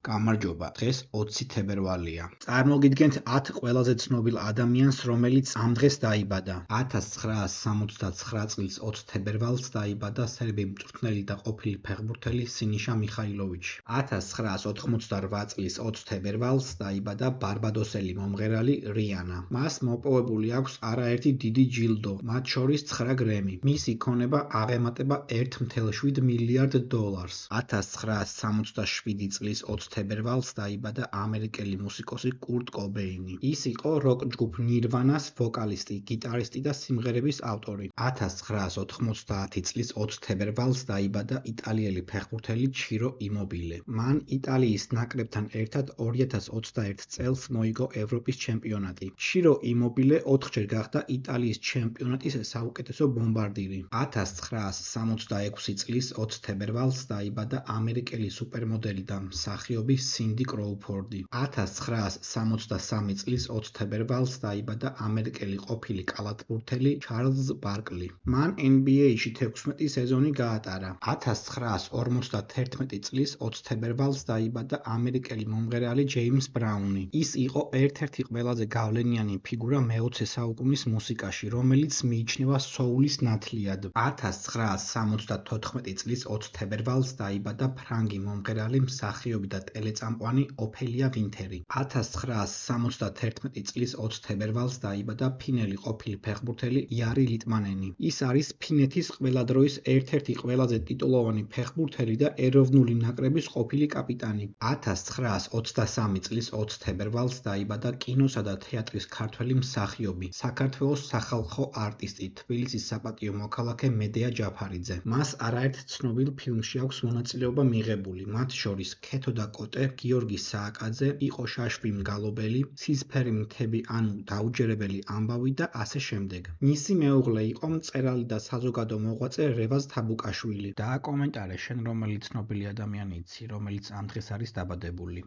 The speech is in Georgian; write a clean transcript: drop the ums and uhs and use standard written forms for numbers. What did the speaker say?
გამარჯობა, დღეს 20 თებერვალია. წარმოგიდგენთ 10 ყველაზე ცნობილ ადამიანს, რომელიც ამ დღეს დაიბადა. 1969 წლის 20 თებერვალს დაიბადა სერბი მწვრთნელი და ყოფილი ფეხბურთელი სინიშა მიხაილოვიჩი. 1988 წლის 20 თებერვალს დაიბადა ბარბადოსელი მომღერალი რიანა. მას მოპოვებული აქვს არაერთი დიდი ჯილდო, მათ შორის 9 გრემი. მისი ქონება აღემატება $1.7 მილიარდ. 1967 წლის 20 თებერვალს დაიბადა ამერიკელი მუსიკოსი კურტ კობეინი. ის იყო როკ ჯგუფ ნირვანას ვოკალისტი, გიტარისტი და სიმღერების ავტორი. 1990 წლის 20 თებერვალს დაიბადა იტალიელი ფეხბურთელი ჩირო იმობილე. მან იტალიის ნაკრებთან ერთად 2021 წელს მოიგო ევროპის ჩემპიონატი. ჩირო იმობილე 4-ჯერ გახდა იტალიის ჩემპიონატის საუკეთესო ბომბარდირი. 1966 წლის 20 თებერვალს დაიბადა ამერიკელი სუპერმოდელი და მსახიობი სინდი კროუფორდი. 1963 წლის 20 თებერვალს დაიბადა ამერიკელი ყოფილი კალათბურთელი ჩარლზ ბარკლი. მან NBA-ში 16 სეზონი გაატარა. 1951 წლის 20 თებერვალს დაიბადა ამერიკელი მომღერალი ჯეიმს ბრაუნი. ის იყო ერთ-ერთი ყველაზე გავლენიანი ფიგურა მე-20 საუკუნის მუსიკაში, რომელიც მიიჩნევა სოულის ნათლიად. 1974 წლის 20 თებერვალს დაიბადა ფრანგი მომღერალი, მსახიობი და ტელეწამყვანი ოფელია ვინტერი. 1971 წლის 20 თებერვალს დაიბადა ფინელი ყოფილი ფეხბურთელი იარი ლიტმანენი. ის არის ფინეთის ყველა დროის ერთ-ერთი ყველაზე ტიტულოვანი ფეხბურთელი და ეროვნული ნაკრების ყოფილი კაპიტანი. 1923 წლის 20 თებერვალს დაიბადა კინოსა და თეატრის ქართველი მსახიობი, საქართველოს სახალხო არტისტი, თბილისის საპატიო მოქალაქე მედეა ჯაფარიძე. მას არაერთ ცნობილ ფილმში აქვს მონაწილეობა მიღებული, მათ შორის „ქეთო და კოტე“, „გიორგი სააკაძე“, „იყო შაშვი მგალობელი“, „სისფერი მთები ანუ დაუჯერებელი ამბავი“ და ასე შემდეგ. მისი მეუღლე იყო მწერალი და საზოგადო მოღვაწე რევაზ თაბუკაშვილი. დააკომენტარე შენ რომელი ცნობილი ადამიანი იცი, რომელიც ამ დღეს არის დაბადებული.